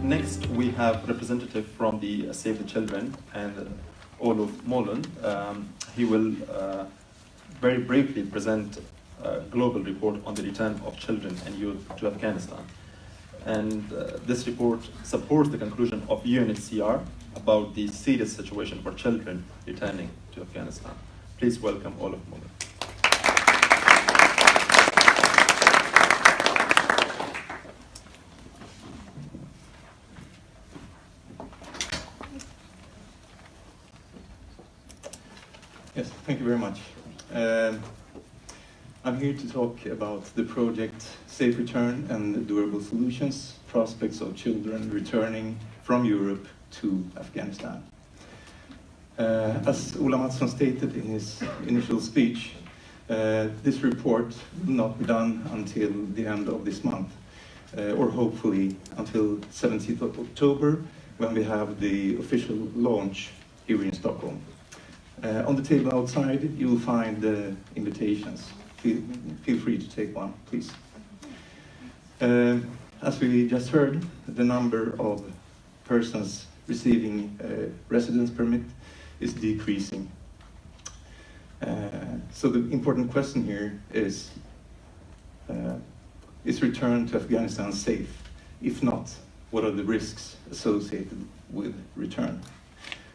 Next, we have representative from the Save the Children and Olof Molund. He will very briefly present a global report on the return of children and youth to Afghanistan. And this report supports the conclusion of UNHCR about the serious situation for children returning to Afghanistan. Please welcome Olof Molund. Yes, thank you very much. I'm here to talk about the project Safe Return and Durable Solutions, prospects of children returning from Europe to Afghanistan. As Ola Mattsson stated in his initial speech, this report will not be done until the end of this month, or hopefully until 17th of October, when we have the official launch here in Stockholm. On the table outside, you will find the invitations. Feel free to take one, please. As we just heard, the number of persons receiving a residence permit is decreasing. So the important question here is return to Afghanistan safe? If not, what are the risks associated with return?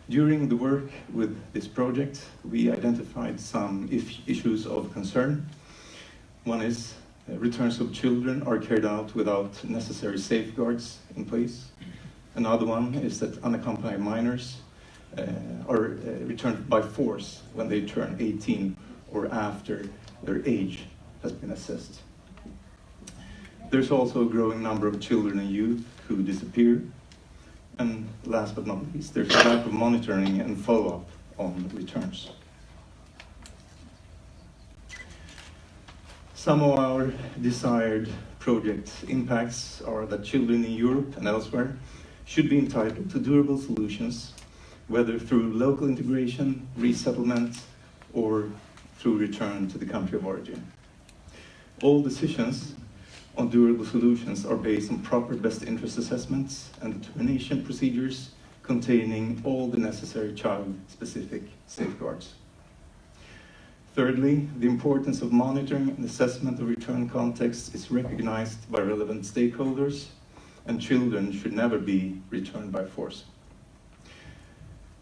During the work with this project, we identified some issues of concern. One is returns of children are carried out without necessary safeguards in place. Another one is that unaccompanied minors are returned by force when they turn 18 or after their age has been assessed. There's also a growing number of children and youth who disappear. And last but not least, there's a lack of monitoring and follow-up on returns. Some of our desired project impacts are that children in Europe and elsewhere should be entitled to durable solutions, whether through local integration, resettlement, or through return to the country of origin. All decisions on durable solutions are based on proper best interest assessments and determination procedures containing all the necessary child-specific safeguards. Thirdly, the importance of monitoring and assessment of return contexts is recognized by relevant stakeholders, and children should never be returned by force.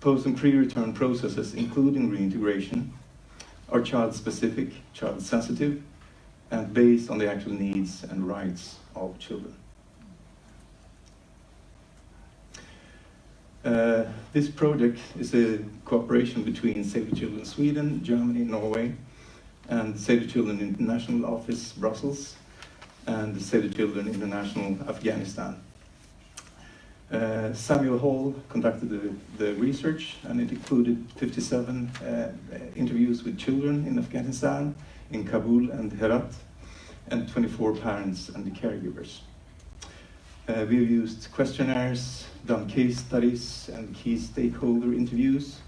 Post and pre-return processes, including reintegration, are child-specific, child-sensitive, and based on the actual needs and rights of children. This project is a cooperation between Save the Children Sweden, Germany, Norway, and Save the Children International Office, Brussels, and Save the Children International, Afghanistan. Samuel Hall conducted the research, and it included 57 interviews with children in Afghanistan, in Kabul and Herat, and 24 parents and the caregivers. We've used questionnaires, done case studies and key stakeholder interviews,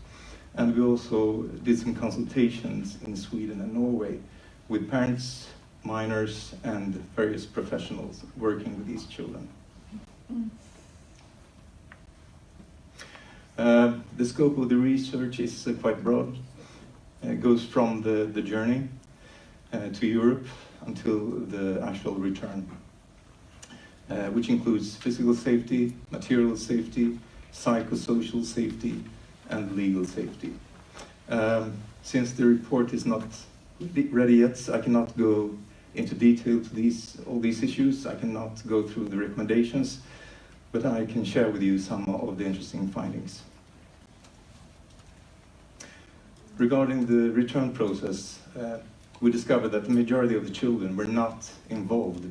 and we also did some consultations in Sweden and Norway with parents, minors, and various professionals working with these children. The scope of the research is quite broad. It goes from the journey to Europe until the actual return, which includes physical safety, material safety, psychosocial safety, and legal safety. Since the report is not ready yet, I cannot go into detail to all these issues. I cannot go through the recommendations, but I can share with you some of the interesting findings. Regarding the return process, we discovered that the majority of the children were not involved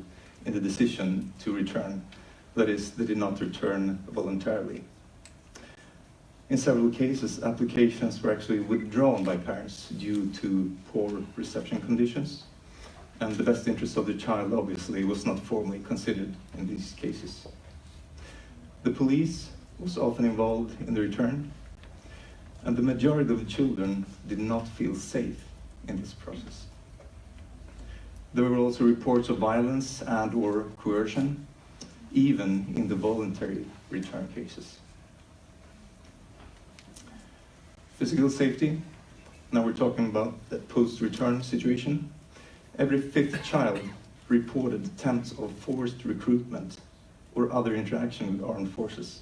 in the decision to return. That is, they did not return voluntarily. In several cases, applications were actually withdrawn by parents due to poor reception conditions, and the best interest of the child obviously was not formally considered in these cases. The police was often involved in the return, and the majority of the children did not feel safe in this process. There were also reports of violence and/or coercion, even in the voluntary return cases. Physical safety. Now we're talking about the post-return situation. Every fifth child reported attempts of forced recruitment or other interaction with armed forces.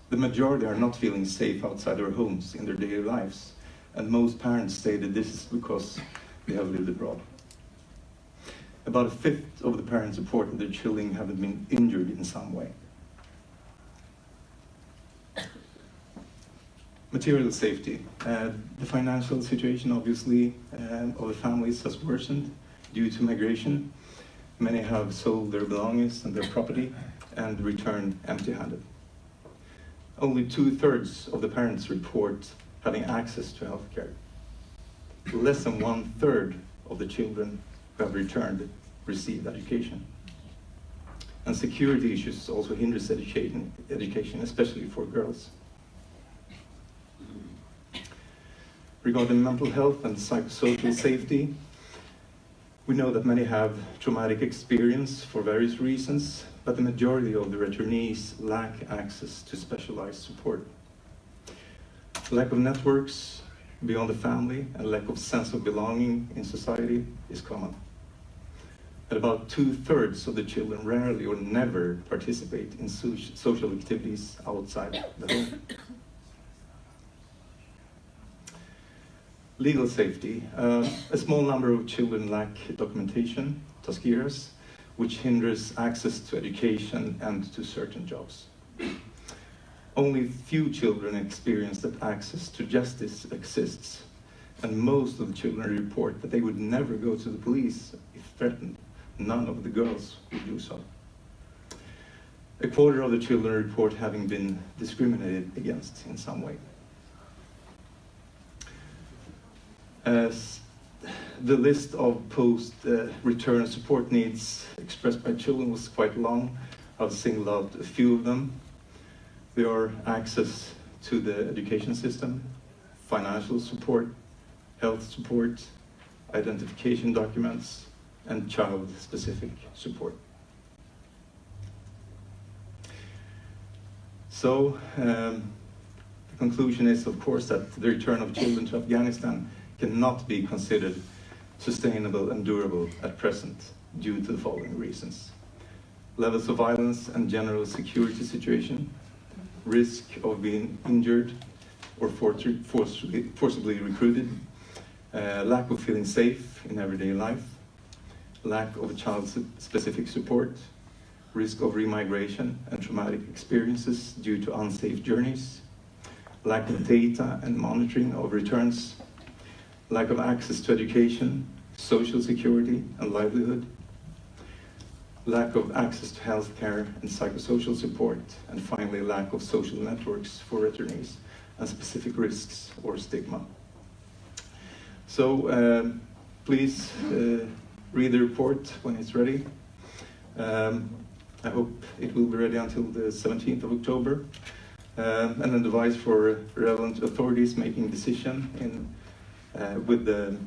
The majority are not feeling safe outside their homes in their daily lives, and most parents stated this is because they have lived abroad. About a fifth of the parents reported their children having been injured in some way. Material safety. The financial situation, obviously, of the families has worsened due to migration. Many have sold their belongings and their property and returned empty-handed. Only 2/3 of the parents report having access to healthcare. Less than 1/3 of the children who have returned received education. And security issues also hinders education, especially for girls. Regarding mental health and psychosocial safety, we know that many have traumatic experience for various reasons, but the majority of the returnees lack access to specialized support. Lack of networks beyond the family and lack of sense of belonging in society is common. And about 2/3 of the children rarely or never participate in social activities outside the home. Legal safety. A small number of children lack documentation, tazkiras, which hinders access to education and to certain jobs. Only few children experience that access to justice exists, and most of the children report that they would never go to the police if threatened. None of the girls would do so. A quarter of the children report having been discriminated against in some way. As the list of post-return support needs expressed by children was quite long, I'll single out a few of them. There are access to the education system, financial support, health support, identification documents, and child-specific support. So, the conclusion is, of course, that the return of children to Afghanistan cannot be considered sustainable and durable at present due to the following reasons. Levels of violence and general security situation, risk of being injured or forcibly recruited, lack of feeling safe in everyday life, lack of child-specific support, risk of remigration and traumatic experiences due to unsafe journeys, lack of data and monitoring of returns, lack of access to education, social security and livelihood, lack of access to healthcare and psychosocial support, and finally lack of social networks for returnees and specific risks or stigma. So please read the report when it's ready. I hope it will be ready until the 17th of October. And an advice for relevant authorities making decision with the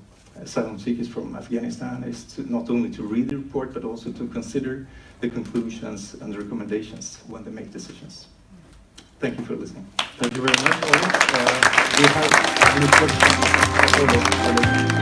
asylum seekers from Afghanistan is not only to read the report, but also to consider the conclusions and the recommendations when they make decisions. Thank you for listening. Thank you very much, Olof. Do you have any questions?